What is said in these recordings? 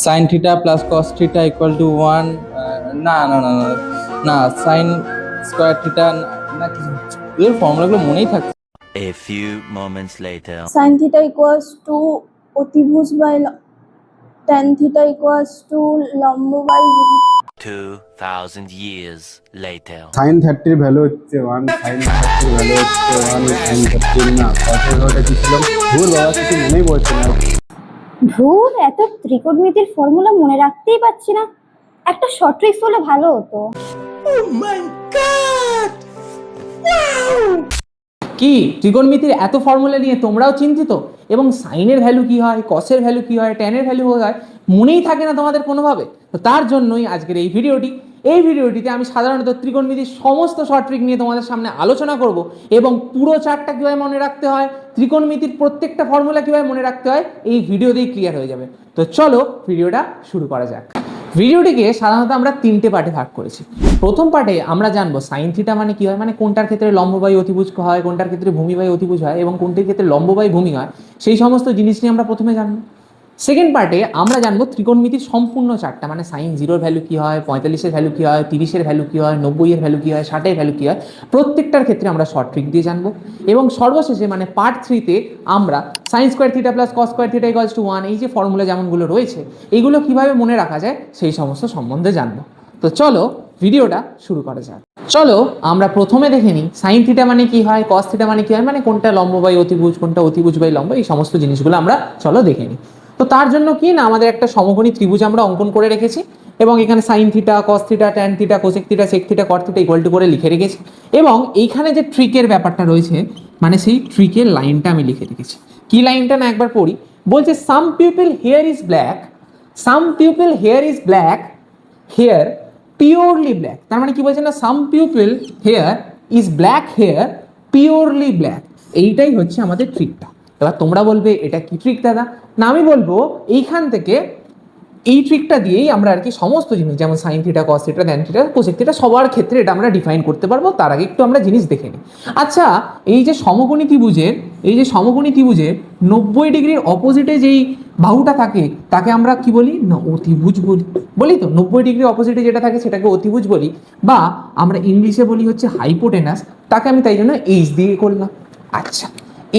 Sine theta plus cos theta equal two 1, না না না না না সাইন স্কোয়ার থিটা না কিছু, এর ফর্মুলাগুলো মনেই থাকছে। A few moments later. sin theta equals to অতিভুজ by tan theta equals to লম্ব বাই 2000 years later. সাইন 30 ভ্যালু হচ্ছে 1, সাইন 30 ভ্যালু হচ্ছে 1, সাইন 30 না কসের ওটা কি ছিল ভুল বাবা, কিছু মনেই পড়ছে না। ধুর, এত ত্রিকোণমিতির ফর্মুলা মনে রাখতেই পারছি না। একটা শর্ট ট্রিক্স হলে ভালো হতো। কি ত্রিকোণমিতির এত ফর্মুলা নিয়ে তোমরাও চিন্তিত এবং সাইনের ভ্যালু কি হয়, কসের ভ্যালু কি হয়, ট্যানের ভ্যালু কি হয়, মনেই থাকে না তোমাদের কোনোভাবে? তো তার জন্যই আজকের এই ভিডিওটিতে আমি সাধারণত ত্রিকোণমিতির সমস্ত শর্ট ট্রিক নিয়ে তোমাদের সামনে আলোচনা করব এবং পুরো চার্টটা কীভাবে মনে রাখতে হয়, ত্রিকোণমিতির প্রত্যেকটা ফর্মুলা কীভাবে মনে রাখতে হয় এই ভিডিওতেই ক্লিয়ার হয়ে যাবে। তো চলো ভিডিওটা শুরু করা যাক। ভিডিওটিকে সাধারণত আমরা তিনটে পার্টে ভাগ করেছি। প্রথম পার্টে আমরা জানবো সাইন থিটা মানে কি হয়, মানে কোনটার ক্ষেত্রে লম্ব বাই অতিভুজ হয়, কোনটার ক্ষেত্রে ভূমি বাই অতিভুজ হয় এবং কোনটার ক্ষেত্রে লম্ব বাই ভূমি হয়, সেই সমস্ত জিনিস নিয়ে আমরা প্রথমে জানবো। সেকেন্ড পার্টে আমরা জানবো ত্রিকোণমিতির সম্পূর্ণ চার্টটা, মানে সাইন 0-এর ভ্যালু কি হয়, 45-এর ভ্যালু কি হয়, 30-এর ভ্যালু কি হয়, 90-এর ভ্যালু কি হয়, 60-এর ভ্যালু কি হয়, প্রত্যেকটার ক্ষেত্রে আমরা শর্ট ট্রিক দিয়ে জানবো। এবং সর্বশেষে মানে পার্ট 3-তে আমরা sine square theta plus cos square theta equals two 1 এই যে ফর্মুলা যেমনগুলো রয়েছে এইগুলো কিভাবে মনে রাখা যায় সেই সমস্ত সম্বন্ধে জানবো। তো চলো ভিডিওটা শুরু করা যাক। চলো আমরা প্রথমে দেখে নিই সাইন থিটা মানে কি হয়, কস থিটা মানে কি হয়, মানে কোনটা লম্ব বাই অতিভুজ, কোনটা অতিভুজ বাই লম্ব, এই সমস্ত জিনিসগুলো আমরা চলো দেখে নিই। তো তার জন্য কি না আমাদের একটা সমকোণী ত্রিভুজ আমরা অঙ্কন করে রেখেছি এবং এখানে sine theta, cos theta, tan theta, cosec theta, sec theta, cot theta equal to করে লিখে রেখেছি এবং এইখানে যে ট্রিকের ব্যাপারটা রয়েছে মানে সেই ট্রিকের লাইনটা আমি লিখে রেখেছি। কি লাইনটা না একবার পড়ি, বলছে some people hair is black, some people hair is black, hair purely black. তার মানে কি বলছে না, some people hair is black, hair purely black. এইটাই হচ্ছে আমাদের ট্রিকটা। এবার তোমরা বলবে এটা কি ট্রিক দাদা? না, আমি বলবো এইখান থেকে এই ট্রিকটা দিয়েই আমরা আর কি সমস্ত জিনিস যেমন sign theta, cos theta, tan theta, cosec theta সবার ক্ষেত্রে এটা আমরা ডিফাইন করতে পারবো। তার আগে একটু আমরা জিনিস দেখে নিই। আচ্ছা, এই যে সমকোণী ত্রিভুজের 90 ডিগ্রির অপোজিটে যেই বাহুটা থাকে তাকে আমরা কি বলি না অতিভুজ বলি তো 90 ডিগ্রি অপোজিটে যেটা থাকে সেটাকে অতিভুজ বলি, বা আমরা ইংলিশে বলি হচ্ছে হাইপোটেনাস। তাকে আমি তাই জন্য এইচ দিয়ে করলাম। আচ্ছা,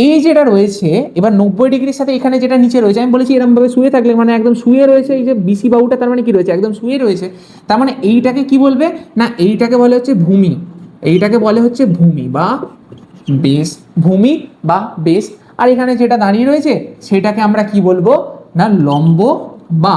এই যেটা রয়েছে এবার 90 ডিগ্রির সাথে এখানে যেটা নিচে রয়েছে আমি বলেছি এরকম ভাবে শুয়ে থাকলে মানে একদম শুয়ে রয়েছে, এই যে বিসি বাহুটা তার মানে কি রয়েছে একদম শুয়ে রয়েছে, তার মানে এইটাকে কি বলবে না এইটাকে বলে হচ্ছে ভূমি, এইটাকে বলে হচ্ছে ভূমি বা বেস, ভূমি বা বেস। আর এখানে যেটা দাঁড়িয়ে রয়েছে সেটাকে আমরা কি বলবো না লম্ব বা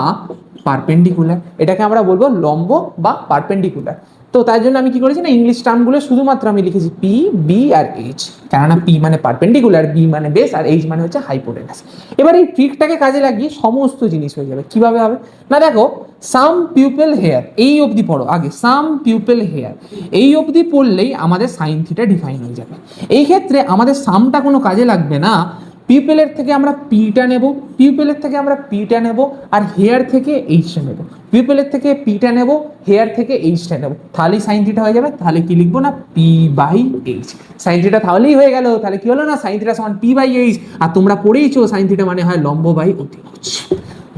পারপেন্ডিকুলার, এটাকে আমরা বলবো লম্ব বা পারপেন্ডিকুলার। তো তাই জন্য আমি কি করেছি না ইংলিশ টার্মগুলো শুধুমাত্র আমি লিখেছি পি, বি আর এইচ, কেননা পি মানে পারপেন্ডিকুলার, বি মানে বেস আর এইচ মানে হচ্ছে হাইপোটেনাস। এবার এই ট্রিকটাকে কাজে লাগিয়ে সমস্ত জিনিস হয়ে যাবে। কিভাবে হবে না দেখো, সাম পিউপল হেয়ার এই অবধি পড়ো আগে, সাম পিউপল হেয়ার এই অবধি পড়লেই আমাদের সাইন থিটা ডিফাইন হয়ে যাবে। এই ক্ষেত্রে আমাদের সামটা কোনো কাজে লাগবে না, পিউপেলের থেকে আমরা পিটা নেব, পিউপেলের থেকে আমরা পিটা নেব আর হেয়ার থেকে এইচটা নেব, পিউপেলের থেকে পিটা নেব, হেয়ার থেকে এইচটা নেব, তাহলেই সাইন থিটা হয়ে যাবে। তাহলে কি লিখবো না P by H, sine theta তাহলেই হয়ে গেল। তাহলে কি হলো না সাইন থিটা সমান পি বাই এইচ। আর তোমরা পড়েইছো সাইন থিটা মানে হয় লম্ব বাই অতিভুজ,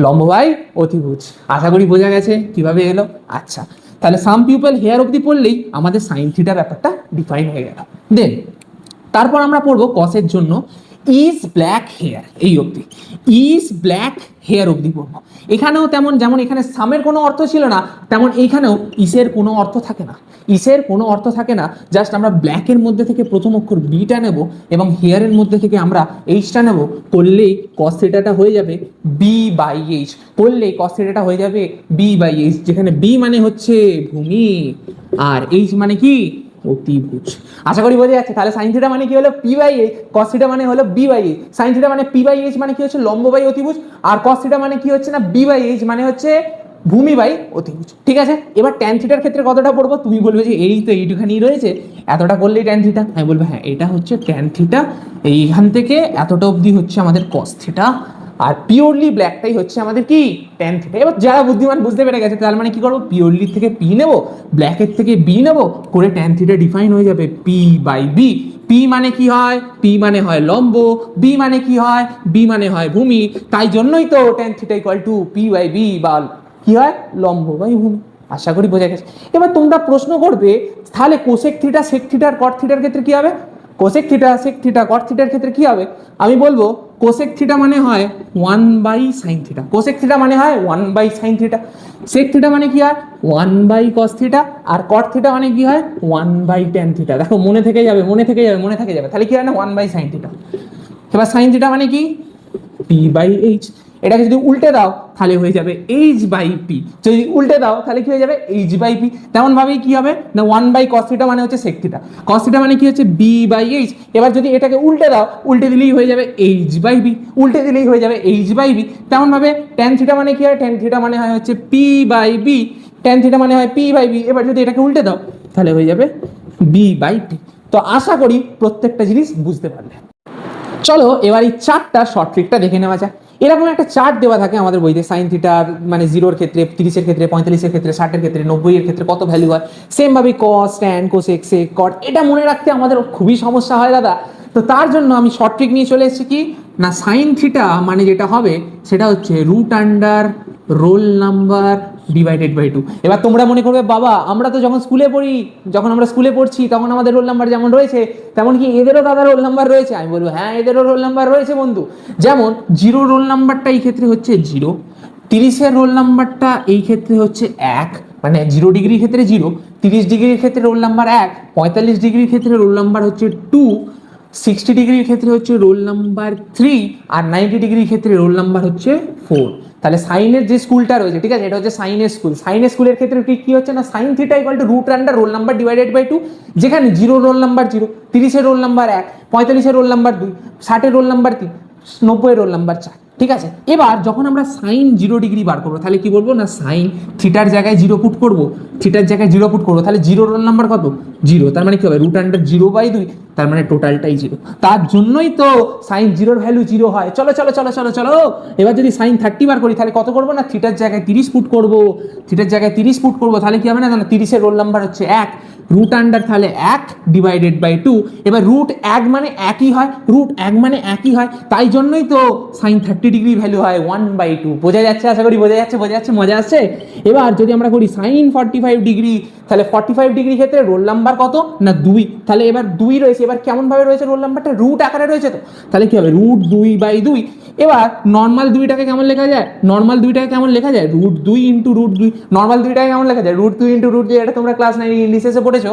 লম্ব বাই অতিভুজ। আশা করি বোঝা গেছে কিভাবে এলো। আচ্ছা, তাহলে সাম পিউপল হেয়ার অবধি পড়লেই আমাদের সাইন থিটা ব্যাপারটা ডিফাইন হয়ে গেল। দেন তারপর আমরা পড়বো কসের জন্য ইজ ব্ল্যাক হেয়ার, এই অবধি ইজ ব্ল্যাক হেয়ার অবধি পড়বো। এখানেও তেমন যেমন এখানে সামের কোনো অর্থ ছিল না তেমন এইখানেও ইসের কোনো অর্থ থাকে না, ইসের কোনো অর্থ থাকে না। জাস্ট আমরা ব্ল্যাকের মধ্যে থেকে প্রথম অক্ষর বিটা নেব এবং হেয়ারের মধ্যে থেকে আমরা এইচটা নেব, করলেই কস থিটাটা হয়ে যাবে বি বাই এইচ, করলেই কস থিটাটা হয়ে যাবে বি বাই এইচ, যেখানে বি মানে হচ্ছে ভূমি আর এইচ মানে কি অতিভুজ। আশা করি বোঝা যাচ্ছে। তাহলে সাইন থিটা মানে কি হলো P by H, cos theta মানে হলো B by H. Sine theta মানে পি বাই এইচ মানে কি হচ্ছে লম্ব বাই অতিভুজ, আর কস থিটা মানে কি হচ্ছে না বি বাই এইচ মানে হচ্ছে ভূমি বাই অতিভুজ। ঠিক আছে, এবার ট্যান থিটার ক্ষেত্রে কতটা পড়বো? তুমি বলবে যে এই তো এইটুখানি রয়েছে, এতটা করলেই ট্যান থিটা। আমি বলবো হ্যাঁ এটা হচ্ছে ট্যান থিটা, এইখান থেকে এতটা অবধি হচ্ছে আমাদের কস থিটা, আর পিওরলি ব্ল্যাকটাই হচ্ছে আমাদের কি ট্যান থিটা। এবার যারা বুদ্ধিমান বুঝতে পেরে গেছে তার মানে কি করবো, পিওরলি থেকে পি নেবো, ব্ল্যাকের থেকে বি নেবো, করে ট্যান থিটা ডিফাইন হয়ে যাবে পি বাই বি। পি মানে কি হয়, পি মানে হয় লম্ব, বি মানে কি হয়, বি মানে হয় ভূমি, তাই জন্যই তো tan theta equal to P by B বা কি হয় লম্ব বাই ভূমি। আশা করি বোঝা গেছে। এবার তোমরা প্রশ্ন করবে তাহলে কোসেক থিটা সেক থিটা আর কট থিটার ক্ষেত্রে কি হবে, cosec theta sec theta cot থিটার ক্ষেত্রে কি হবে, আমি বলবো কোসেক থিটা মানে হয় 1/sin থিটা, কোসেক থিটা মানে হয় 1/sin থিটা, সেক থিটা মানে কি হয় 1/cos থিটা, আর কট থিটা মানে কি হয় 1/tan থিটা। দেখো মনে থেকে যাবে, মনে থেকে যাবে, মনে থেকে যাবে, তাহলে কি হয় না 1/sin থিটা। এবার sin থিটা মানে কি p/h, এটাকে যদি উল্টে দাও তাহলে হয়ে যাবে h/p, যদি উল্টে দাও তাহলে কি হয়ে যাবে h/p। তেমন ভাবেই কি হবে না 1/cos থিটা মানে হচ্ছে sec থিটা, cos থিটা মানে কি হচ্ছে b/h। এবার যদি এটাকে উল্টে দাও, উল্টে দিলেই হয়ে যাবে h/b, উল্টে দিলেই হয়ে যাবে h/b। তেমন ভাবে tan থিটা মানে কি হয়, tan থিটা মানে হয় হচ্ছে p/b, tan থিটা মানে হয় p/b। এবার যদি এটাকে উল্টে দাও তাহলে হয়ে যাবে b/t। তো আশা করি প্রত্যেকটা জিনিস বুঝতে পারলে। চলো এবার এই চার্টটা শর্ট ট্রিকটা দেখে নেওয়া যাক। এরকম একটা চার্ট দেওয়া থাকে আমাদের বইতে, সাইন থিটার মানে 0-এর ক্ষেত্রে, 30-এর ক্ষেত্রে, 45-এর ক্ষেত্রে, 60-এর ক্ষেত্রে, 90-এর ক্ষেত্রে কত ভ্যালু হয়, সেম ভাবে কস, ট্যান, কোসেক, সেক, কট, এটা মনে রাখতে আমাদের খুবই সমস্যা হয় দাদা। তো তার জন্য আমি শর্ট ট্রিক নিয়ে চলে এসেছি কি না, সাইন থিটা মানে যেটা হবে সেটা হচ্ছে root under roll number divided by 2। এবার তোমরা মনে করবে বাবা আমরা তো যখন স্কুলে পড়ি, যখন আমরা স্কুলে পড়ছি তখন আমাদের রোল নাম্বার যেমন রয়েছে তেমন কি এদেরও দাদা রোল নাম্বার রয়েছে? আমি বলবো হ্যাঁ এদেরও রোল নাম্বার রয়েছে বন্ধু। যেমন 0 রোল নাম্বারটা এই ক্ষেত্রে হচ্ছে 0, 30-এর রোল নাম্বারটা এই ক্ষেত্রে হচ্ছে 1, মানে 0 ডিগ্রির ক্ষেত্রে 0, 30 ডিগ্রির ক্ষেত্রে রোল নাম্বার 1, 45 ডিগ্রির ক্ষেত্রে রোল নাম্বার হচ্ছে 2, 60 ডিগ্রির ক্ষেত্রে হচ্ছে রোল নাম্বার 3, আর 90 ডিগ্রির ক্ষেত্রে রোল নাম্বার হচ্ছে 4। তাহলে সাইনের যে স্কুলটা রয়েছে, ঠিক আছে, এটা হচ্ছে সাইনের স্কুল। সাইনের স্কুলের ক্ষেত্রে ঠিক কি হচ্ছে না, sine theta equal to root under roll number divided by 2, যেখানে 0 রোল নাম্বার 0, 30-এর রোল নাম্বার 1, 45-এর রোল নাম্বার 2, 60-এর রোল নাম্বার 3, 90-এর রোল নাম্বার 4। ঠিক আছে, এবার যখন আমরা সাইন 0 ডিগ্রি বার করবো তাহলে কি বলবো না, সাইন থিটার জায়গায় 0 পুট করবো, থিটার জায়গায় 0 পুট করবো, তাহলে 0 রোল নাম্বার কত 0, তার মানে কি হবে রুট আন্ডার 0/2, তার মানে টোটালটাই 0। তার জন্যই তো সাইন 0-এর ভ্যালু 0 হয়। চলো চলো চলো চলো চলো, এবার যদি সাইন 30 বার করি তাহলে কত করবো না, থিটার জায়গায় 30 পুট করবো, থিটার জায়গায় 30 পুট করবো, তাহলে কি হবে না, 30-এর রোল নাম্বার হচ্ছে 1, রুট আন্ডার তাহলে 1 ডিভাইডেড বাই 2। এবার রুট 1 মানে একই হয়, রুট 1 মানে একই হয়, তাই জন্যই তো সাইন 30 ডিগ্রি ভ্যালু হয় 1/2। বোঝা যাচ্ছে? আশা করি বোঝা যাচ্ছে, বোঝা যাচ্ছে, মজা আসছে। এবার যদি আমরা করি সাইন 45 ডিগ্রি, তাহলে 45 ডিগ্রি ক্ষেত্রে রোল নাম্বার কত না 2, তাহলে এবার 2 রয়েছে, এবার কেমন ভাবে রয়েছে রোল নাম্বারটা, রুট আকারে রয়েছে, তো তাহলে কি হবে রুট 2/2। এবার নর্মাল 2টাকে কেমন লেখা যায়, নর্মাল 2টাকে কেমন লেখা যায়, রুট 2 ইন্টু রুট 2। নর্মাল 2টাকে কেমন লেখা যায়, রুট 2 ইন্টু রুট 2, এটা তোমরা ক্লাস 9 ইংলিশে পড়েছো।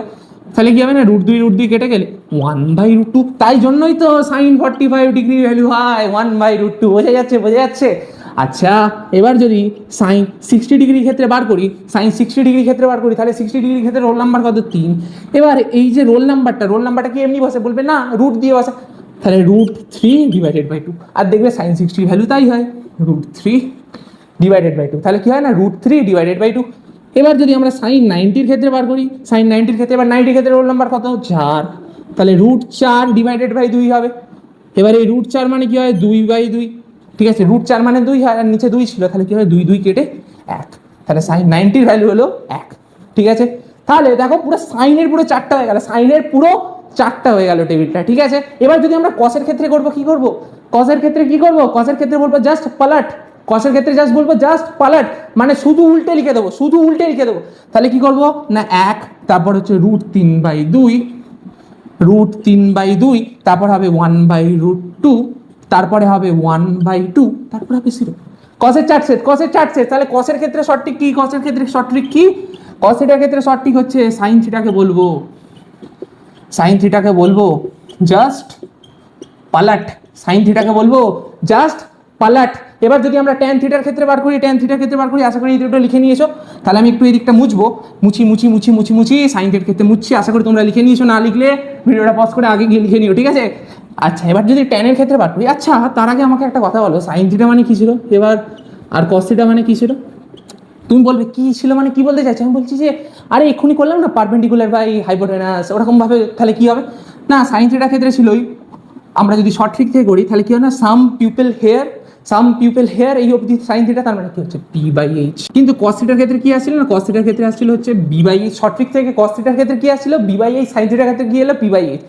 তাহলে কি হবে না, রুট 2 কেটে গেলে 1/√2। তাই জন্যই তো সাইন 45 ডিগ্রি ভ্যালু হয় 1/√2। বোঝা যাচ্ছে, বোঝা যাচ্ছে। আচ্ছা এবার যদি সাইন 60 ডিগ্রি ক্ষেত্রে বার করি, সাইন 60 ডিগ্রি ক্ষেত্রে বার করি, তাহলে 60 ডিগ্রি ক্ষেত্রে রোল নাম্বার কত 3। এবার এই যে রোল নাম্বারটা কি এমনি বসে, বলবে না রুট দিয়ে বসে, তাহলে রুট 3 ডিভাইডেড বাই 2। আর দেখবে সাইন 60 ভ্যালু তাই হয় রুট 3 ডিভাইডেড বাই 2, তাহলে কি হয় না রুট 3 ডিভাইডেড বাই 2। এবার যদি আমরা সাইন 90-এর ক্ষেত্রে বার করি, সাইন 90-এর ক্ষেত্রে, এবার 90-এর ক্ষেত্রে রোল নাম্বার কত 4, তাহলে রুট 4 ডিভাইডেড বাই 2 হবে। এবার এই রুট 4 মানে কি হয় 2/2, ঠিক আছে, রুট 4 মানে 2 হয়, আর নিচে 2 ছিল, তাহলে কি হয় 2 কেটে 1, তাহলে সাইন 90-এর ভ্যালু হলো 1। ঠিক আছে, তাহলে দেখো পুরো সাইনের পুরো 4টা হয়ে গেল, সাইনের পুরো 4টা হয়ে গেল টেবিলটা। ঠিক আছে, এবার যদি আমরা কসের ক্ষেত্রে করবো, কি করবো, কসের ক্ষেত্রে কি করবো, কসের ক্ষেত্রে বলবো জাস্ট পালাট, কসের ক্ষেত্রে জাস্ট বলবো জাস্ট পালাট, মানে শুধু উল্টে লিখে দেবো, শুধু উল্টে লিখে দেবো। তাহলে কি করবো না 1, তারপর হচ্ছে রুট 3/2, রুট 3/2, তারপর হবে 1/√2, তারপরে হবে 1/2, তারপর হবে 0। কসের 4 সেট, কসের 4 সেট। তাহলে কসের ক্ষেত্রে শর্ট ট্রিক কি, কসের ক্ষেত্রে শর্ট ট্রিক কি, কসের ক্ষেত্রে শর্ট ট্রিক হচ্ছে সাইন থিটাকে বলবো, সাইন থিটাকে বলবো জাস্ট পালাট, সাইন থিটাকে বলবো জাস্ট পালাট। এবার যদি আমরা ট্যান থিটার ক্ষেত্রে বার করি, ট্যান থিটার ক্ষেত্রে বার করি, আশা করি এই দুটো লিখে নিয়েছো। তাহলে আমি একটু এই দিকটা মুছবো, মুছি সাইন থিটার ক্ষেত্রে মুছছি, আশা করি তোমরা লিখে নিয়েছো, না লিখলে ভিডিওটা পজ করে আগে গিয়ে লিখে নিও। ঠিক আছে, আচ্ছা এবার যদি ট্যানের ক্ষেত্রে বার করি, আচ্ছা তার আগে আমাকে একটা কথা বলো, সাইন থিটা মানে কি ছিল এবার, আর কস থিটা মানে কি ছিল? তুমি বলবে কি ছিল মানে কি বলতে চাইছো? আমি বলছি যে আরে এক্ষুনি করলাম না পারপেন্ডিকুলার বাই হাইপোটেনাস, ওরকম ভাবে, তাহলে কি হবে না সাইন থিটার ক্ষেত্রে ছিলই, আমরা যদি শর্ট ট্রিক থেকে করি তাহলে কি হয় না, সাম পিউপল হেয়ার এই অবধি সাইন থিটা, তার মানে কি হচ্ছে p/h। কিন্তু cos থিটার ক্ষেত্রে কি আসছিল না, cos থিটার ক্ষেত্রে আসছিল হচ্ছে b/h। শর্ট ট্রিক থেকে cos থিটার ক্ষেত্রে কি আসছিল b/h, সাইন থিটার ক্ষেত্রে কি হলো p/h।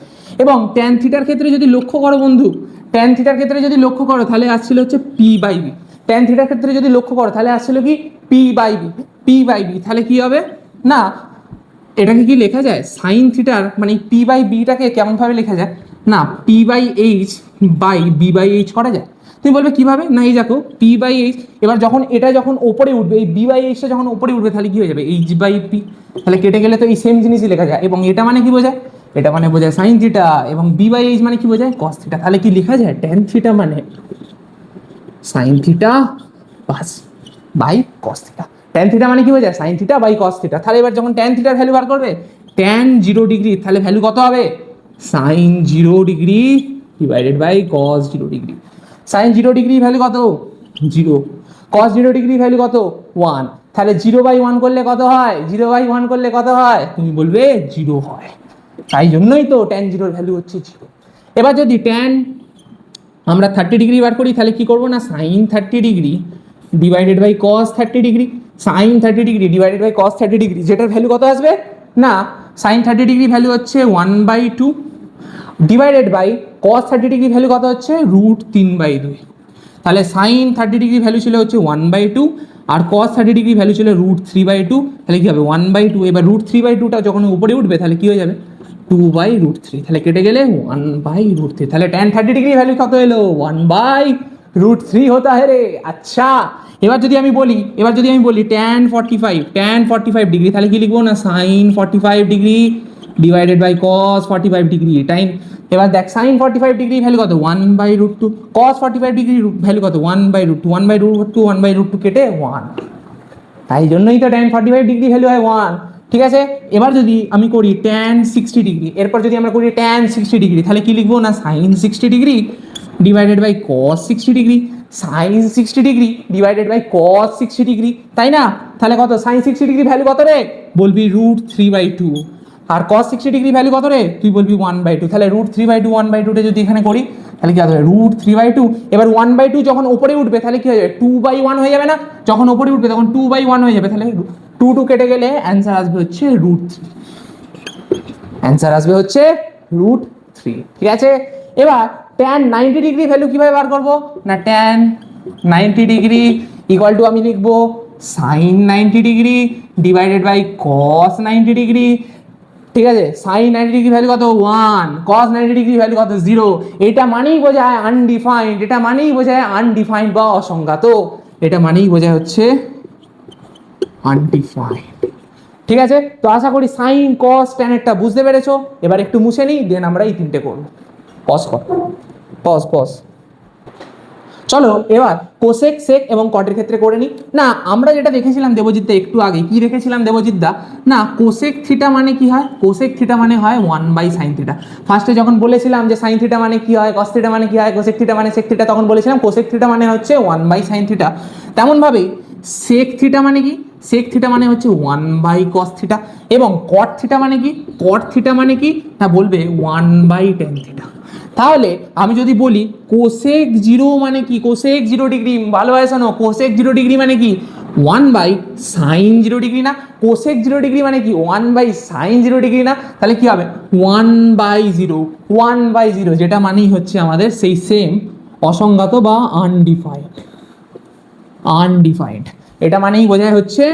এবং ট্যান থিটার ক্ষেত্রে যদি লক্ষ্য করো বন্ধু, ট্যান থিটার ক্ষেত্রে যদি লক্ষ্য করো তাহলে আসছিল হচ্ছে পি বাই বি। ট্যান থিটার ক্ষেত্রে যদি লক্ষ্য করো তাহলে আসছিল কি P by B, P by B. তাহলে কি হবে না এটাকে কি লেখা যায় সাইন থিটার মানে পি বাই বিটাকে কেমনভাবে লেখা যায় না P by H by B by H করা যায়। তুমি বলবে কিভাবে, না এই দেখো পি বাই এইচ, এবার যখন এটা যখন ওপরে উঠবে এই বি বাই এইচটা যখন ওপরে উঠবে তাহলে কি হয়ে যাবে এইচ বাই পি, তাহলে কেটে গেলে তো এই সেম জিনিসই লেখা যায়। এবং এটা মানে কি বোঝায়, এটা মানে বোঝায় সাইন থিটা, এবং বি বাই এইচ মানে কি বোঝায় কস থিটা। তাহলে কি লেখা যায় ট্যান থিটা মানে সাইন থিটা বাস by cos theta. Tan theta মানে কি বোঝায় sine theta by cos theta. তাহলে এবার যখন ট্যান থিটার ভ্যালু বার করবে ট্যান 0 ডিগ্রি, তাহলে ভ্যালু কত হবে sine 0 degree divided by cos 0 degree. Sine 0 degree value কত 0, কস 0 ডিগ্রি ভ্যালু কত 1, তাহলে 0/1 করলে কত হয়, 0/1 করলে কত হয়, তুমি বলবে 0 হয়। তাই জন্যই তো ট্যান 0 ভ্যালু হচ্ছে 0। এবার যদি ট্যান আমরা 30 ডিগ্রি বার করি তাহলে কি করবো না sine 30 degree divided by cos 30 degree, sine 30 degree divided by cos 30 degree, যেটার ভ্যালু কত আসবে না সাইন 30 ডিগ্রি ভ্যালু হচ্ছে 1/2 divided by cos 30 degree value কত হচ্ছে √3/2। তাহলে সাইন 30 ডিগ্রি ভ্যালু ছিল হচ্ছে 1/2 আর কস 30 ডিগ্রি ভ্যালু ছিল √3/2, তাহলে কি হবে 1/2। এবার √3/2টা যখন উপরে উঠবে তাহলে কি হয়ে যাবে 2/√3, তাহলে কেটে গেলে 1/√3। তাহলে ট্যান 30 ডিগ্রি ভ্যালু কত এলো 1/√3 হতা হে রে। আচ্ছা এবার যদি আমি বলি ট্যান 45 ডিগ্রি, তাহলে কি লিখবো না sine 45 degree divided by cos 45 degree time. এবার দেখ সাইন 45 ডিগ্রি ভ্যালু কত 1/√2, কস 45 ডিগ্রি ভ্যালু কত 1/√2, 1/√2 কেটে 1, তাই জন্যই তো ট্যান 45 ডিগ্রি ভ্যালু হয় 1। ঠিক আছে, এবার যদি আমি করি ট্যান 60 ডিগ্রি, এরপর যদি আমরা করি ট্যান 60 ডিগ্রি তাহলে কি লিখবো না sine 60 degree divided by cos 60 degree, sine 60 degree divided by cos 60 degree, তাই না? তাহলে কত সাইন 60 ডিগ্রি ভ্যালু কত রে, বলবি √3/2, আর cos 60 ডিগ্রি ভ্যালু কত রে, তুই বলবি 1/2। তাহলে √3/2 1/2 যদি এখানে করি তাহলে কি হবে √3/2। এবার 1/2 যখন উপরে উঠবে তাহলে কি হয়ে যাবে 2/1 হয়ে যাবে না, যখন উপরে উঠবে তখন 2/1 হয়ে যাবে, তাহলে 2 কেটে গেলে অ্যান্সার আসবে হচ্ছে √3, অ্যান্সার আসবে হচ্ছে √3। ঠিক আছে, এবার ট্যান 90 ডিগ্রি ভ্যালু কিভাবে বার করবো না ট্যান 90 ডিগ্রি ইকুয়াল টু আমি লিখবো sine 90 degree divided by cos 90 degree. ঠিক আছে, সাইন 90 ডিগ্রি ভ্যালু কত 1, কস 90 ডিগ্রি ভ্যালু কত 0। এটা মানেই বোঝায় আনডিফাইন্ড, এটা মানেই বোঝায় আনডিফাইন্ড বা অসংজ্ঞাত, এটা মানেই বোঝায় হচ্ছে আনডিফাইন্ড। ঠিক আছে, তো আশা করি সাইন কস ট্যানেরটা বুঝতে পেরেছো। এবার একটু মুছে নিই, দেন আমরা এই তিনটে করবো। পজ। চলো এবার কোসেক সেক এবং কটের ক্ষেত্রে করে নিই। না আমরা যেটা দেখেছিলাম দেবজিৎদা একটু আগে, কি দেখেছিলাম দেবজিৎদা না কোসেক থিটা মানে কি হয়, কোসেক থিটা মানে হয় 1/sin থিটা। ফার্স্টে যখন বলেছিলাম যে সাইন থিটা মানে কি হয়, কস থিটা মানে কি হয়, কোসেক থিটা মানে সেক থিটা, তখন বলেছিলাম কোসেক থিটা মানে হচ্ছে 1/sin থিটা। তেমনভাবেই সেক থিটা মানে কি, সেক থিটা মানে হচ্ছে 1/cos থিটা। এবং কট থিটা মানে কি, কট থিটা মানে কি না বলবে 1/tan থিটা। তাহলে আমি যদি বলি কোসেক 0 মানে কি, কোসেক 0 ডিগ্রি, ভালোভাবে শোনো, কোসেক 0 ডিগ্রি মানে কি 1/sin 0 ডিগ্রি না, কোসেক 0 ডিগ্রি মানে কি 1/sin 0 ডিগ্রি না, তাহলে কি হবে 1/0, যেটা মানেই হচ্ছে আমাদের সেই সেম অসংজ্ঞাত বা আনডিফাইন্ড। এটা মানেই বোঝায় হচ্ছে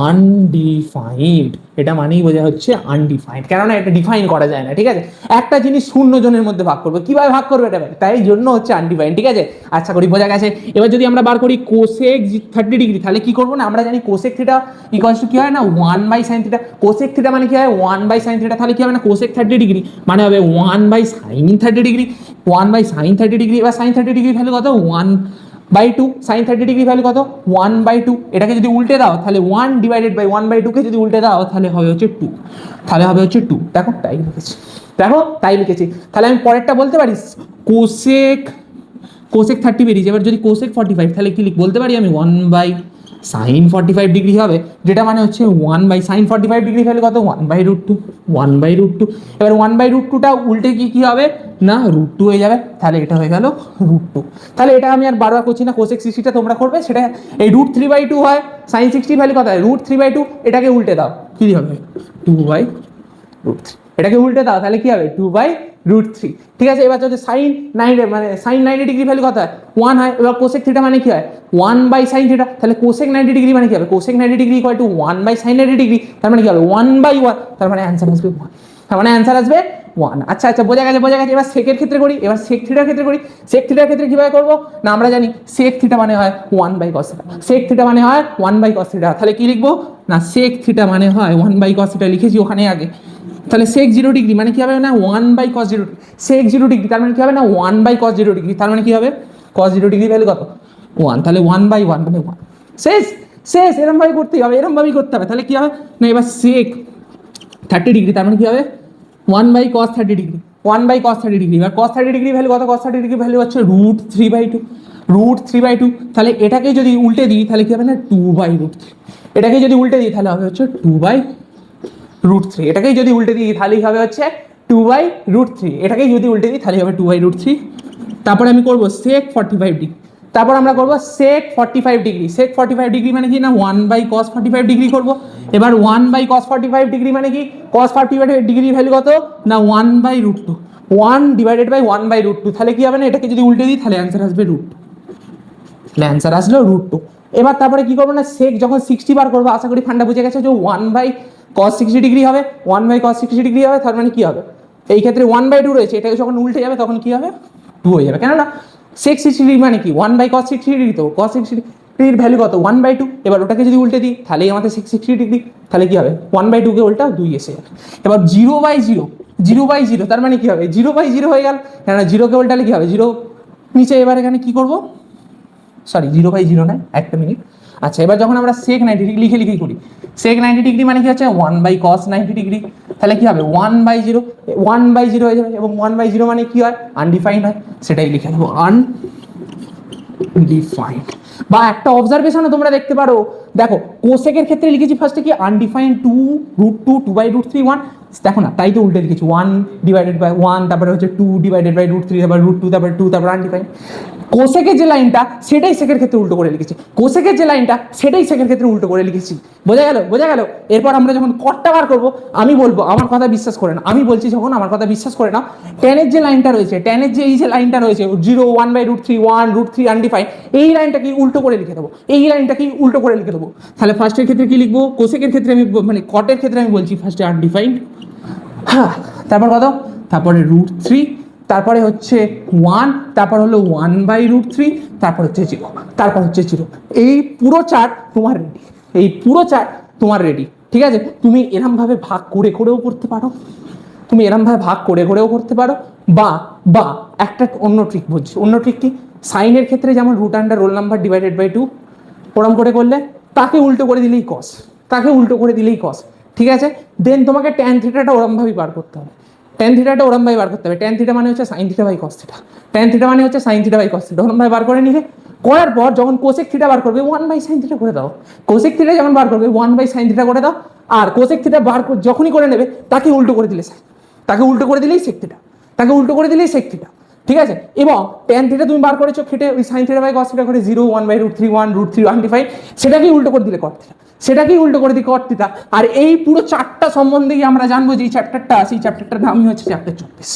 আনডিফাইন্ড, এটা মানেই বোঝায় হচ্ছে আনডিফাইন্ড, কেননা এটা ডিফাইন করা যায় না। ঠিক আছে, একটা জিনিস 0 জনের মধ্যে ভাগ করবে, কিভাবে ভাগ করবে এটা, তাই জন্য হচ্ছে আনডিফাইন্ড। ঠিক আছে, আচ্ছা করি বোঝা গেছে। এবার যদি আমরা বার করি কোসেক 30 ডিগ্রি, তাহলে কি করবো না, আমরা জানি কোসেক থিটা ইকুয়ালস টু কি হয় না 1/sin থিটা, কোসেক থিটা মানে কি হয় 1/sin থিটা, তাহলে কি হবে না কোসেক 30 ডিগ্রি মানে হবে 1/sin 30 ডিগ্রি, 1/sin 30 ডিগ্রি। এবার sin 30 ডিগ্রি ভ্যালু কত 1/2, sin 30 ডিগ্রি ভ্যালু কত 1/2। এটাকে যদি উল্টে দাও তাহলে 1 ডিভাইডেড বাই 1/2 কে যদি উল্টে দাও তাহলে হবে হচ্ছে 2, তাহলে হবে হচ্ছে 2। দেখো তাই লিখেছি। তাহলে আমি পরেরটা বলতে পারি কোসেক 30 বেরিয়েছে। এবার যদি কোসেক 45, তাহলে কি বলতে পারি আমি 1/sin 45 ডিগ্রি হবে, যেটা মানে হচ্ছে 1/sin 45 ডিগ্রি ভ্যালু কত 1/√2। এবার 1/√2টা উল্টে কি হবে না √2 হয়ে যাবে, তাহলে এটা হয়ে গেল √2। তাহলে এটা আমি আর বারবার করছি না, কোসেক 60টা তোমরা করবে, সেটা এই √3/2 হয়, sin 60 ভ্যালু কত হয় √3/2, এটাকে উল্টে দাও কি হবে 2/√3। এটাকে উল্টে দাও তাহলে কি হবে 2/√3। ঠিক আছে, এবার যদি সাইন 90 মানে সাইন 90 ডিগ্রি ভ্যালু কত হয় 1 হয়। এবার কোসেক থিটা মানে কি হয় 1/sin থিটা, তাহলে কোসেক 90 ডিগ্রি মানে কি হবে cosec 90 degree equal to 1/sin 90 degree, তার মানে কি হবে 1/1, তার মানে অ্যান্সার আসবে 1, তার মানে অ্যান্সার আসবে 1। আচ্ছা আচ্ছা বোঝা গেছে। এবার সেকের ক্ষেত্রে করি, এবার সেক থিটার ক্ষেত্রে করি। সেক থিটার ক্ষেত্রে কিভাবে করবো না, আমরা জানি সেক থিটা মানে হয় 1/cos থিটা, সেক থিটা মানে হয় 1/cos থিটা, তাহলে কি লিখবো না সেক থিটা মানে হয় 1/cos থিটা, লিখেছি ওখানে আগে। তাহলে সেক 0 ডিগ্রি মানে কি হবে না 1/cos 0 ডিগ্রি, সেক 0 ডিগ্রি তার মানে কি হবে না 1/cos 0 ডিগ্রি, তার মানে কি হবে cos 0 ডিগ্রি ভ্যালু কত 1, তাহলে 1/1 মানে 1। শেষ শেষ, এরকম ভাবে করতেই হবে, এরকম ভাবেই করতে হবে। তাহলে কি হবে না এবার সেক 30 ডিগ্রি তার মানে কি হবে 1/cos 30 ডিগ্রি, 1/cos 30 ডিগ্রি। এবার cos 30 ডিগ্রি ভ্যালু কত, cos 30 ডিগ্রি ভ্যালু হচ্ছে √3/2, √3/2। তাহলে এটাকে যদি উল্টে দিই তাহলে কি হবে না 2/√3, এটাকে যদি উল্টে দিই তাহলে হবে হচ্ছে 2/√3, এটাকেই যদি উল্টে দিই তাহলেই হবে হচ্ছে 2/√3, এটাকেই যদি উল্টে দিই তাহলে হবে 2/√3। তারপরে আমি করবো sec 45 ডিগ্রি, তারপর আমরা করবো sec 45 ডিগ্রি। sec 45 ডিগ্রি মানে কি না 1/cos 45 ডিগ্রি করবো। এবার 1/cos 45 ডিগ্রি মানে কি cos 45 ডিগ্রি ভ্যালু কত না 1/√2, 1/1/√2, তাহলে কি হবে না এটাকে যদি উল্টে দিই তাহলে অ্যান্সার আসবে √2, তাহলে অ্যান্সার আসলো √2। এবার তারপরে কি করবো না sec যখন 60 বার করবো, আশা করি ফান্ডা বুঝে গেছে যে 1/cos 60 ডিগ্রি হবে, 1/cos 60 ডিগ্রি হবে, তার মানে কি হবে এই ক্ষেত্রে 1/2 রয়েছে, এটাকে যখন উল্টে যাবে তখন কি হবে 2 হয়ে যাবে, কেননা sec 60 ডিগ্রি মানে কি 1/cos 60 ডিগ্রি, তো cos 60 ডিগ্রির ভ্যালু কত 1/2। এবার ওটাকে যদি উল্টে দিই তাহলেই আমাদের sec 60 ডিগ্রি, তাহলে কি হবে 1/2 কে উল্টাও 2 এসে যাবে। এবার 0/0, 0/0 তার মানে কি হবে 0/0 হয়ে গেল, কেননা 0 কে উল্টালে কি হবে 0 নিচে। এবার এখানে কি করবো সরি 0/0 নয়, একটা মিনিট। আচ্ছা এবার যখন আমরা sec 90 ডিগ্রি লিখে করি, sec 90 ডিগ্রি মানে কি হচ্ছে 1/cos 90 ডিগ্রি, তাহলে কি হবে 1/0, 1/0 হয়ে যাবে। এবং 1/0 মানে কি হয় আনডিফাইন্ড হয়, সেটাই লিখে দেবো আনডিফাইন্ড। বা একটা অবজারভেশনও তোমরা দেখতে পারো, দেখো কোসেকের ক্ষেত্রে লিখেছি ফার্স্টে কি আনডিফাইন্ড 2√2, 2/√3 1, দেখো না তাই তো উল্টে লিখেছি 1/1, তারপরে হচ্ছে 2/√3, তারপর √2, তারপর 2, তারপর আনডিফাইন্ড। কোসেকের যে লাইনটা সেটাই সেকের ক্ষেত্রে উল্টো করে লিখেছি, কোসেকের যে লাইনটা সেটাই সেকের ক্ষেত্রে উল্টো করে লিখেছি। বোঝা গেল বোঝা গেল। এরপর আমরা যখন কটটা বার করবো আমি বলবো আমার কথা বিশ্বাস করে না, আমি বলছি যখন আমার কথা বিশ্বাস করে না, ট্যানের যে লাইনটা রয়েছে, ট্যানের যে এই যে লাইনটা রয়েছে 0, 1/√3, 1, √3 আনডিফাইন্ড, এই লাইনটাকে উল্টো করে লিখে দেবো, এই লাইনটাকে উল্টো করে লিখে দেবো। তাহলে ফার্স্টের ক্ষেত্রে কি লিখবো, কোসেকের ক্ষেত্রে আমি মানে কটের ক্ষেত্রে আমি বলছি ফার্স্টে আনডিফাইন্ড, হ্যাঁ, তারপর কত, তারপরে √3, তারপরে হচ্ছে 1, তারপর হলো 1/√3, তারপর হচ্ছে 0, তারপর হচ্ছে 0। এই পুরো চার্ট তোমার রেডি, এই পুরো চার্ট তোমার রেডি। ঠিক আছে, তুমি এরম ভাবে ভাগ করে করেও করতে পারো, তুমি এরম ভাবে ভাগ করে করেও করতে পারো, বা বা একটা অন্য ট্রিক বলছি। অন্য ট্রিক কি, সাইনের ক্ষেত্রে যেমন √রোল নাম্বার /2 ওরম করে করলে তাকে উল্টো করে দিলেই কস, তাকে উল্টো করে দিলেই কস। ঠিক আছে, দেন তোমাকে ট্যান থিটাটা ওরম ভাবেই বার করতে হবে, ট্যান থিটাটা ওরম ভাবে বার করতে হবে। ট্যান থিটা মানে হচ্ছে sine theta by cos theta, tan theta মানে হচ্ছে sine theta by cos theta, ওরম ভাবে বার করে নিলে, করার পর যখন কোসেক থিটা বার করবে 1/sin থিটা করে দাও, কোসেক থিটা যখন বার করবে 1/sin থিটা করে দাও। আর কোসেক থিটা বার যখনই করে নেবে তাকে উল্টো করে দিলে, তাকে উল্টো করে দিলেই সেক থিটা, তাকে উল্টো করে দিলেই সেক থিটা। ঠিক আছে, এবং ট্যান থিটা তুমি বার করেছো খেটে ওই sine theta by cos theta করে 0, 1/√3, 1, √3 আনডিফাইন্ড, সেটাকেই উল্টো করে দিলে কট থিটা, সেটাকেই উল্টো করে দিই কট থিটা। আর এই পুরো চারটা সম্বন্ধেই আমরা জানবো যে এই চ্যাপ্টারটা, সেই চ্যাপ্টারটার নামই হচ্ছে চ্যাপ্টার 24।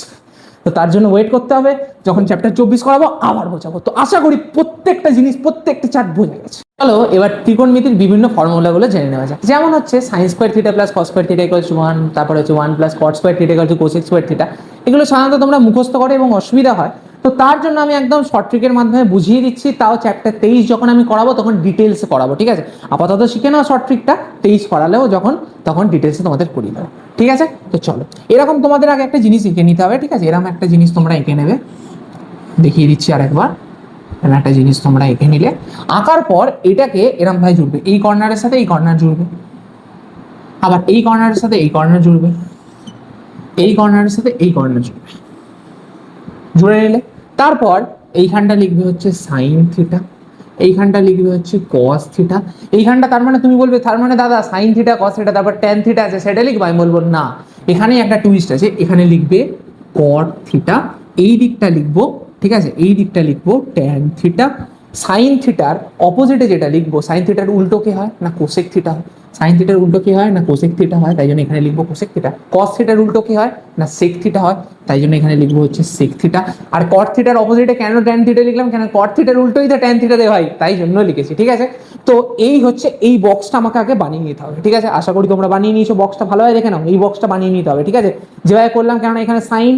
তো তার জন্য ওয়েট করতে হবে, যখন চ্যাপ্টার 24 করাবো আবার বোঝাবো। তো আশা করি প্রত্যেকটা জিনিস প্রত্যেকটা চার্ট বোঝা গেছে। চলো এবার ত্রিকোণমিতির বিভিন্ন ফর্মুলাগুলো জেনে নেওয়া যাক। যেমন হচ্ছে sin square theta plus cos square theta equals 1, তারপর হচ্ছে 1 plus cot square theta equals cosec square theta. এগুলো সাধারণত তোমরা মুখস্থ করো এবং অসুবিধা হয়, তো তার জন্য আমি একদম শর্ট ট্রিকের মাধ্যমে বুঝিয়ে দিচ্ছি, তাও চ্যাপ্টার 23 যখন আমি করাবো তখন ডিটেলসে করাবো। ঠিক আছে, আপাতত শিখে নাও শর্ট ট্রিকটা, 23 করালেও যখন তখন ডিটেলসে তোমাদের করিয়ে দেবো। ঠিক আছে, তো চলো এরকম তোমাদের আগে একটা জিনিস এঁকে নিতে হবে। ঠিক আছে, এরকম একটা জিনিস তোমরা এঁকে নেবে, দেখিয়ে দিচ্ছি আরেকবার। একটা জিনিস তোমরা এঁকে নিলে, আঁকার পর এটাকে এরকম ভাবে জুড়বে, এই কর্নারের সাথে এই কর্নার জুড়বে, আবার এই কর্নারের সাথে এই কর্নার জুড়বে, এই কর্নারের সাথে এই কর্নার জুড়বে, জুড়ে নিলে তারপর এইখানটা লিখবে হচ্ছে সাইন থিটা, এইখানটা লিখবে হচ্ছে কস থিটা, এইখানটা তার মানে তুমি বলবে তার মানে দাদা সাইন থিটা কস থিটা তারপর ট্যান থিটা আছে সেটা লিখবে, আমি বলবো না, এখানেই একটা টুইস্ট আছে, এখানে লিখবে কট থিটা, এই দিকটা লিখবো, ঠিক আছে, এই দিকটা লিখবো ট্যান থিটা, সাইন থিটার অপোজিটে যেটা লিখবো, সাইন থিটার উল্টো কি হয় না কোসেক থিটা হয়, সাইন থিটার উল্টো কি হয় না কোসেক থিটা হয়, তাই জন্য এখানে লিখবো কোসেক থিটা। কস থিটার উল্টো কি হয় না সেক থিটা হয়, তাই জন্য এখানে লিখবো হচ্ছে সেক থিটা। আর কট থিটার অপোজিটে কেন ট্যান থিটা লিখলাম, কেন কট থিটার উল্টোই তো ট্যান থিটা রে ভাই, তাই জন্য লিখেছি। ঠিক আছে, তো এই হচ্ছে এই বক্সটা আমাকে আগে বানিয়ে নিতে হবে। ঠিক আছে, আশা করি তোমরা বানিয়ে নিয়েছো, বক্সটা ভালোভাবে দেখে নাও, এই বক্সটা বানিয়ে নিতে হবে। ঠিক আছে, যেভাবে করলাম, কেননা এখানে সাইন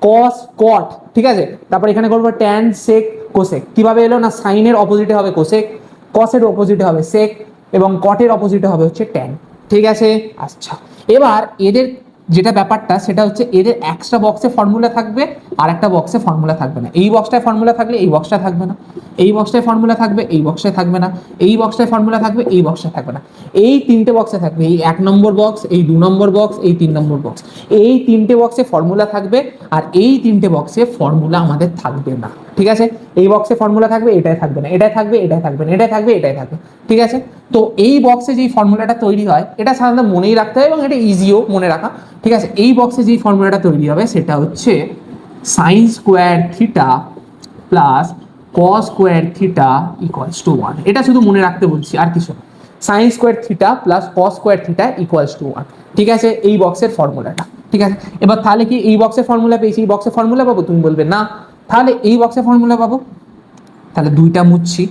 কস কট, ঠিক আছে, তারপর এখানে করবো ট্যান সেক কোসেক। কিভাবে এলো না সাইনের অপোজিটে হবে কোসেক, কসের অপোজিটে হবে সেক এবং কটের অপোজিটে হবে হচ্ছে ট্যান। ঠিক আছে, আচ্ছা এবার এদের যেটা ব্যাপারটা সেটা হচ্ছে এদের একটা বক্সে ফর্মুলা থাকবে আর একটা বক্সে ফর্মুলা থাকবে না। এই বক্সটায় ফর্মুলা থাকলে এই বক্সটা থাকবে না, এই বক্সটায় ফর্মুলা থাকবে এই বক্সটায় থাকবে না, এই বক্সটায় ফর্মুলা থাকবে এই বক্সটায় থাকবে না। এই তিনটে বক্সে থাকবে, এই 1 নম্বর বক্স, এই 2 নম্বর বক্স, এই 3 নম্বর বক্স, এই তিনটে বক্সে ফর্মুলা থাকবে আর এই তিনটে বক্সে ফর্মুলা আমাদের থাকবে না। ঠিক আছে, এই বক্সে ফর্মুলা থাকবে, এটাই থাকবে না, এটাই থাকবে, এটাই থাকবে না, এটাই থাকবে, এটাই থাকবে। ঠিক আছে, তো এই বক্সে যেই ফর্মুলাটা তৈরি হয় এটা সাধারণত মনেই রাখতে হয় এবং এটা ইজিও মনে রাখা। ঠিক আছে, এই বক্সে যেই ফর্মুলাটা তৈরি হবে সেটা হচ্ছে sine square theta plus cos square theta equals two 1। এটা শুধু মনে রাখতে বলছি, আর কিছু না। Sine square theta plus cos square theta equals two 1। ঠিক আছে, এই বক্সের ফর্মুলাটা। ঠিক আছে, এবার তাহলে কি এই বক্সের ফর্মুলা পেয়েছি, এই বক্সের ফর্মুলা পাবো? তুমি বলবে না, তাহলে এই বক্সের ফর্মুলা পাবো। তাহলে দুইটা মুছছি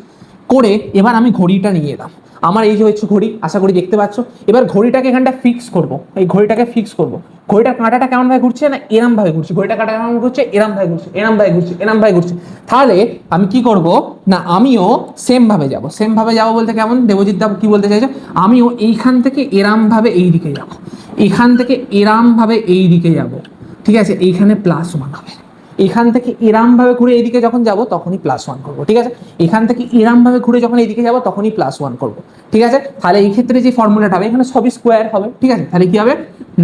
করে এবার আমি ঘড়িটা নিয়ে এলাম। আমার এই যে হচ্ছে ঘড়ি, আশা করি দেখতে পাচ্ছ। এবার ঘড়িটাকে এখানটা ফিক্স করব, এই ঘড়িটাকে ফিক্স করব। ঘড়িটার কাঁটাটা কেমন ভাবে ঘুরছে না এরম ভাবে ঘুরছে, ঘড়িটা কাঁটা কেমন ঘুরছে এরম ভাবে ঘুরছে, এরম ভাবে ঘুরছে, এরম ভাবে ঘুরছে। তাহলে আমি কি করব না আমিও সেম ভাবে যাব, সেম ভাবে যাব বলতে কেমন দেবজিৎ দা কি বলতে চাইছো, আমিও এইখান থেকে এরম ভাবে এই দিকে যাব, এখান থেকে এরম ভাবে এই দিকে যাব। ঠিক আছে, এইখানে +1 হবে। এখান থেকে এরাম ভাবে ঘুরে এদিকে যখন যাব তখনই +1 করব। ঠিক আছে, এখান থেকে এরাম ভাবে ঘুরে যখন এদিকে যাব তখনই +1 করব। ঠিক আছে, তাহলে এই ক্ষেত্রে যে ফর্মুলাটা হবে এখানে সবই স্কোয়ার হবে। ঠিক আছে, তাহলে কি হবে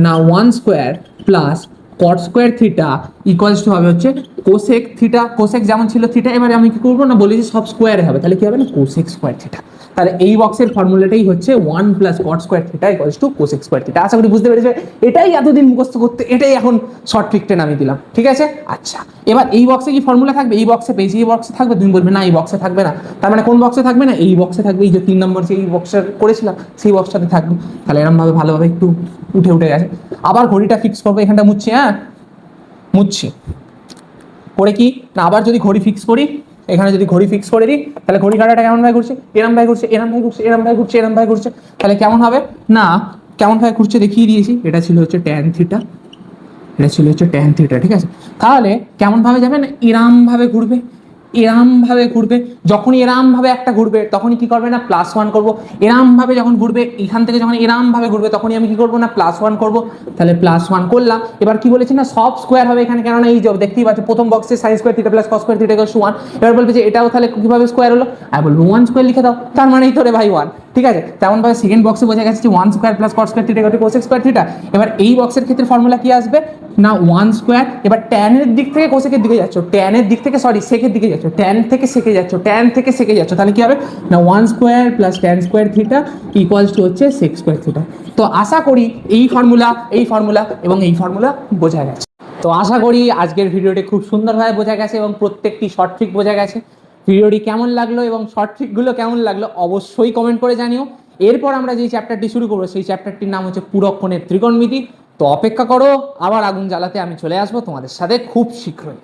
না 1 square plus cot square theta equals two হবে হচ্ছে কোসেক থিটা। কোসেক যেমন ছিল থিটা, এবারে আমি কি করবো না বলেছি সব স্কোয়ারে হবে, তাহলে কি হবে না কোসেক স্কোয়ার থিটা। তাহলে এই বক্সের ফর্মুলাটাই হচ্ছে 1 + cot square theta equals to cosec square theta. আশা করি বুঝতে পেরেছো, এটাই এতদিন মুখস্থ করতে, এটাই এখন শর্ট ট্রিকটা নামিয়ে দিলাম। ঠিক আছে, আচ্ছা এবার এই বক্সে কি ফর্মুলা থাকবে, এই বক্সে পেয়েছি, এই বক্সে থাকবে? তুমি বলবে না এই বক্সে থাকবে না, তার মানে কোন বক্সে থাকবে না, এই বক্সে থাকবে। এই যে 3 নম্বর যে এই বক্সটা করেছিলাম সেই বক্সটাতে থাকবে। তাহলে এরকম ভাবে ভালোভাবে একটু উঠে উঠে গেছে। আবার ঘড়িটা ফিক্স করবো, এখানটা মুছছি, হ্যাঁ মুছছি করে কি না আবার যদি ঘড়ি ফিক্স করি, এখানে যদি ঘড়ি ফিক্স করে দিই তাহলে ঘড়ি কাঁটাটা কেমন ভাবে ঘুরছে এরম ভাবে ঘুরছে, এরম ভাবে ঘুরছে, এরম ভাবে ঘুরছে, এরম ভাবে ঘুরছে। তাহলে কেমন হবে না কেমন ভাবে ঘুরছে দেখিয়ে দিয়েছি, এটা ছিল হচ্ছে ট্যান থিটা, এটা ছিল হচ্ছে ট্যান থিটা। ঠিক আছে, তাহলে কেমন ভাবে যাবে না এরম ভাবে ঘুরবে, এরম ভাবে ঘুরবে। যখনই এরম ভাবে একটা ঘুরবে তখনই কি করবে না +1 করব। এরম ভাবে যখন ঘুরবে এখান থেকে যখন এরম ভাবে ঘুরবে তখনই আমি কি করব না +1 করব। তাহলে +1 করলাম। এবার কি বলেছি না সব স্কোয়ার হবে এখানে, কেননা এই যে দেখতেই পাচ্ছ প্রথম বক্সে sin square theta plus cos square theta equals two 1। এবার বলবে যে এটাও তাহলে কিভাবে স্কোয়ার হলো, আমি বলবো 1 স্কোয়ার লিখে দাও, তার মানেই তো রে ভাই 1। ঠিক আছে, তেমন ভাবে সেকেন্ড বক্সে বোঝা গেছে যে 1 square plus cot square theta equal two cosec square theta. এবার এই বক্সের ক্ষেত্রে ফর্মুলা কি আসবে না 1 স্কোয়ার। এবার tan এর দিক থেকে কোসেকের দিকে যাচ্ছ, tan এর দিক থেকে সরি সেকের দিকে যাচ্ছ, tan থেকে সেকে যাচ্ছ, tan থেকে সেকে যাচ্ছ, তাহলে কি হবে না 1 square plus tan square theta equals two হচ্ছে sec স্কোয়ার থিটা। তো আশা করি এই ফর্মুলা এবং এই ফর্মুলা বোঝা গেছে। তো আশা করি আজকের ভিডিওটি খুব সুন্দরভাবে বোঝা গেছে এবং প্রত্যেকটি শর্ট ট্রিক বোঝা গেছে। ভিডিওটি কেমন লাগলো এবং শর্ট ট্রিকগুলো কেমন লাগলো অবশ্যই কমেন্ট করে জানিও। এরপর আমরা যে চ্যাপ্টারটি শুরু করবো সেই চ্যাপ্টারটির নাম হচ্ছে পূরক কোণের ত্রিকোণমিতি। তো অপেক্ষা করো, আবার আগুন জ্বালাতে আমি চলে আসবো তোমাদের সাথে খুব শীঘ্রই।